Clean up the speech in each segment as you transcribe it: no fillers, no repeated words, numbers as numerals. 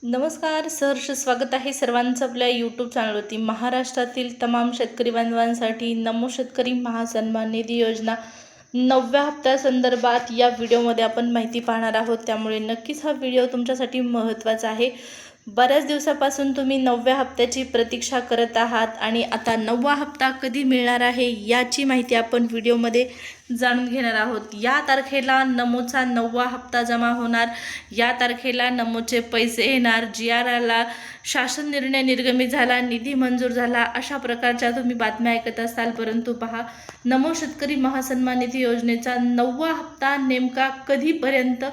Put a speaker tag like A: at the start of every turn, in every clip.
A: नमस्कार, सहर्ष स्वागत आहे सर्वांचं आपल्या यूट्यूब चॅनलवरती. महाराष्ट्रातील तमाम शेतकरी बांधवांसाठी नमो शेतकरी महासन्मान निधी योजना 9व्या हप्त्यासंदर्भात या व्हिडिओमध्ये आपण माहिती पाहणार आहोत. त्यामुळे नक्कीच हा व्हिडिओ तुमच्यासाठी महत्त्वाचा आहे. बऱ्याच दिवसापासून तुम्ही 9व्या हप्त्याची प्रतीक्षा करत आहात आणि आता 9वा हप्ता कधी मिळणार आहे याची माहिती आपण व्हिडिओमध्ये जाणून घेणार आहोत. या तारखेला नमोचा 9वा हप्ता जमा होणार, या तारखेला नमोचे पैसे येणार, GRला शासन निर्णय निर्गमित झाला, निधी मंजूर झाला, अशा प्रकारच्या तुम्ही बातम्या ऐकत असाल. परंतु पहा, नमो शेतकरी महासन्मान निधी योजनेचा 9वा हप्ता नेमका कधीपर्यंत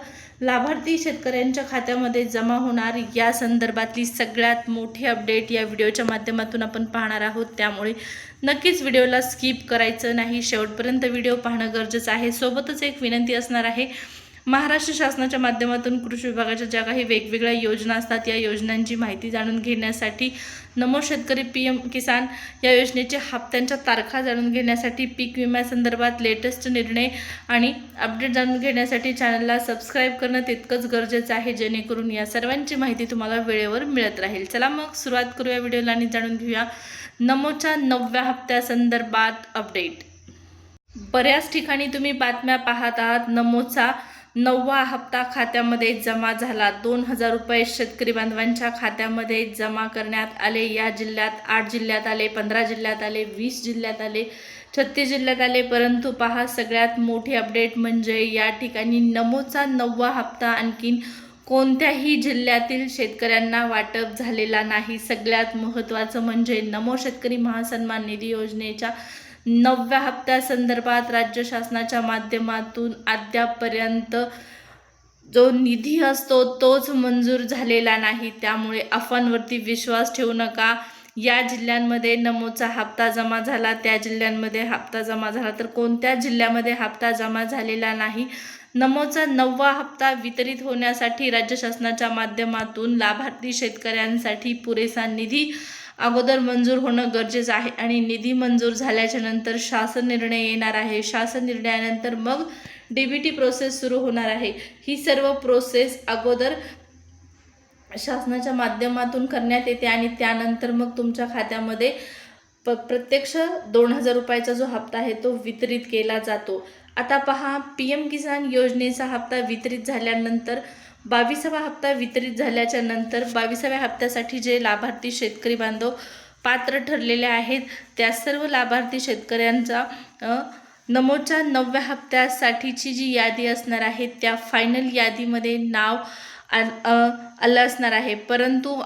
A: लाभार्थी शेतकऱ्यांच्या खात्यामध्ये जमा होणार या संदर्भातली सगळ्यात मोठी अपडेट या व्हिडिओच्या माध्यमातून आपण पाहणार आहोत. त्यामुळे नक्कीच व्हिडिओला स्किप करायचं नाही, शेवटपर्यंत व्हिडिओ पाहणं गरजेचं आहे. सोबतच एक विनंती असणार आहे, महाराष्ट्र शासनाच्या माध्यमातून कृषी विभागाच्या ज्या काही वेगवेगळ्या योजना असतात या योजनांची माहिती जाणून घेण्यासाठी, नमो शेतकरी PM किसान या योजनेच्या हप्त्यांच्या तारखा जाणून घेण्यासाठी, पीक विम्यासंदर्भात लेटेस्ट निर्णय आणि अपडेट जाणून घेण्यासाठी चॅनलला सबस्क्राईब करणं तितकंच गरजेचं आहे, जेणेकरून या सर्वांची माहिती तुम्हाला वेळेवर मिळत राहील. चला मग सुरुवात करूया व्हिडिओला आणि जाणून घेऊया नमोच्या 9व्या हप्त्यासंदर्भात अपडेट. बऱ्याच ठिकाणी तुम्ही बातम्या पाहत आहात, नमोचा 9वा हप्ता खात्यामध्ये जमा झाला. 2000 रुपये शेतकरी बांधवांच्या खात्यामध्ये जमा करण्यात आले. या जिल्ह्यात 8 जिल्ह्यात आले, 15 जिल्ह्यात आले, 20 जिल्ह्यात आले, 36 जिल्ह्यात आले. परंतु पहा, सगळ्यात मोठी अपडेट म्हणजे या ठिकाणी नमोचा 9वा हप्ता आणखीन कोणत्याही जिल्ह्यातील शेतकऱ्यांना वाटप झालेला नाही. सगळ्यात महत्त्वाचं म्हणजे नमो शेतकरी महासन्मान निधी योजनेच्या 9व्या हप्त्यासंदर्भात राज्य शासनाच्या माध्यमातून अद्यापपर्यंत जो निधी असतो तोच मंजूर झालेला नाही. त्यामुळे अफवांवरती विश्वास ठेवू नका. या जिल्ह्यांमध्ये नमोचा हप्ता जमा झाला, त्या जिल्ह्यांमध्ये हप्ता जमा झाला, तर कोणत्या जिल्ह्यामध्ये हप्ता जमा झालेला नाही. नमोचा 9वा हप्ता वितरित होण्यासाठी राज्य शासनाच्या माध्यमातून लाभार्थी शेतकऱ्यांसाठी पुरेसा निधी अगोदर मंजूर होणं गरजेचं आहे आणि निधी मंजूर झाल्याच्या नंतर शासन निर्णय येणार आहे. शासन निर्णयानंतर मग DBT प्रोसेस सुरू होणार आहे. ही सर्व प्रोसेस अगोदर शासनाच्या माध्यमातून करण्यात येते आणि त्यानंतर मग तुमच्या खात्यामध्ये प्रत्यक्ष 2000 रुपयाचा जो हप्ता आहे तो वितरित केला जातो. आता पहा, PM किसान योजनेचा हप्ता वितरित झाल्यानंतर 22वा हप्ता वितरित झाल्याच्या नंतर 22व्या हप्त्यासाठी जे लाभार्थी शेतकरी बांधव पात्र ठरलेले आहेत त्या सर्व लाभार्थी शेतकऱ्यांचा नमोच्या 9व्या हप्त्यासाठीची जी यादी असणार आहे त्या फायनल यादीमध्ये नाव आलं असणार आहे. परंतु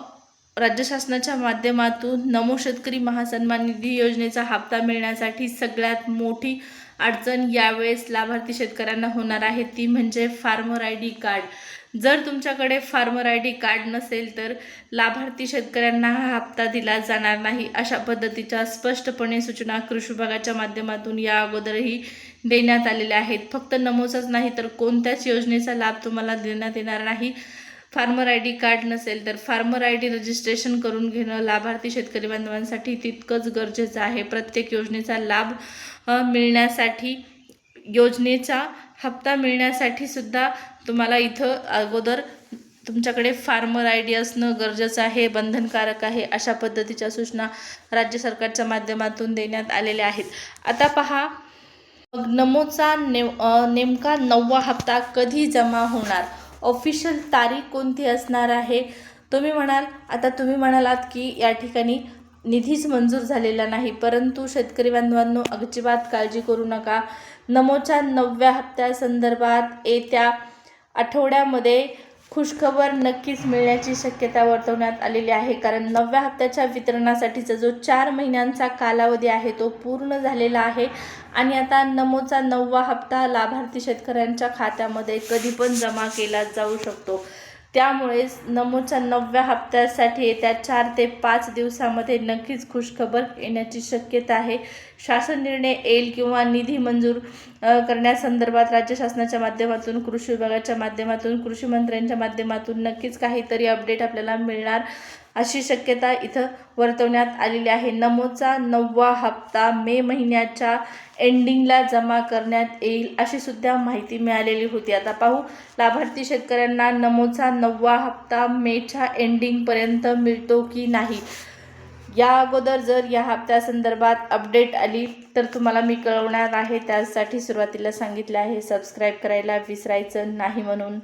A: राज्य शासनाच्या माध्यमातून नमो शेतकरी महासन्मान निधी योजनेचा हप्ता मिळण्यासाठी सगळ्यात मोठी अडचण यावेळेस लाभार्थी शेतकऱ्यांना होणार आहे, ती म्हणजे फार्मर ID कार्ड. जर तुमच्याकडे फार्मर ID कार्ड नसेल तर लाभार्थी शेतकऱ्यांना हा हप्ता दिला जाणार नाही, अशा पद्धतीच्या स्पष्टपणे सूचना कृषी विभागाच्या माध्यमातून या अगोदरही देण्यात आलेल्या आहेत. फक्त नमोचाच नाही तर कोणत्याच योजनेचा लाभ तुम्हाला देण्यात येणार नाही. फार्मर ID कार्ड नसेल तर फार्मर ID रजिस्ट्रेशन करून घेणं लाभार्थी शेतकरी बांधवांसाठी तितकंच गरजेचं आहे. प्रत्येक योजनेचा लाभ मिळण्यासाठी, योजनेचा हप्ता मिळण्यासाठी सुद्धा तुम्हाला इथं अगोदर तुमच्याकडे फार्मर ID असणं गरजेचं आहे, बंधनकारक आहे, अशा पद्धतीच्या सूचना राज्य सरकारच्या माध्यमातून देण्यात आलेल्या आहेत. आता पहा, नमोचा नेमका 9वा हप्ता कधी जमा होणार, ऑफिशियल तारीख कोणती असणार आहे. तुम्ही म्हणालात की या ठिकाणी निधीच मंजूर झालेला नाही, परंतु शेतकरी बांधवांनो अजिबात काळजी करू नका. नमोच्या 9व्या हप्त्यासंदर्भात येत्या आठवड्यामध्ये खुशखबर नक्कीच मिळण्याची शक्यता वर्तवण्यात आलेली आहे. कारण 9व्या हप्त्याच्या वितरणासाठीचा जो 4 महिन्यांचा कालावधी आहे तो पूर्ण झालेला आहे आणि आता नमोचा 9वा हप्ता लाभार्थी शेतकऱ्यांच्या खात्यामध्ये कधी पण जमा केला जाऊ शकतो. त्यामुळेच नमोच्या 9व्या हप्त्यासाठी येत्या 4 ते 5 दिवसामध्ये नक्कीच खुशखबर येण्याची शक्यता आहे. शासन निर्णय येईल किंवा निधी मंजूर करण्यासंदर्भात राज्य शासनाच्या माध्यमातून, कृषी विभागाच्या माध्यमातून, कृषी मंत्र्यांच्या माध्यमातून नक्कीच काहीतरी अपडेट आपल्याला मिळणार अशी शक्यता इथं वर्तवण्यात आलेली आहे. नमोचा 9वा हप्ता मे महिन्याच्या एंडिंगला जमा करण्यात येईल अशी सुद्धा माहिती मिळालेली होती. आता पाहू लाभार्थी शेतकऱ्यांना नमोचा 9वा हप्ता मेच्या एंडिंगपर्यंत मिळतो की नाही. या अगोदर जर या हप्त्यासंदर्भात अपडेट आली तर तुम्हाला मी कळवणार आहे. त्यासाठी सुरुवातीला सांगितले आहे सबस्क्राईब करायला विसरायचं नाही म्हणून.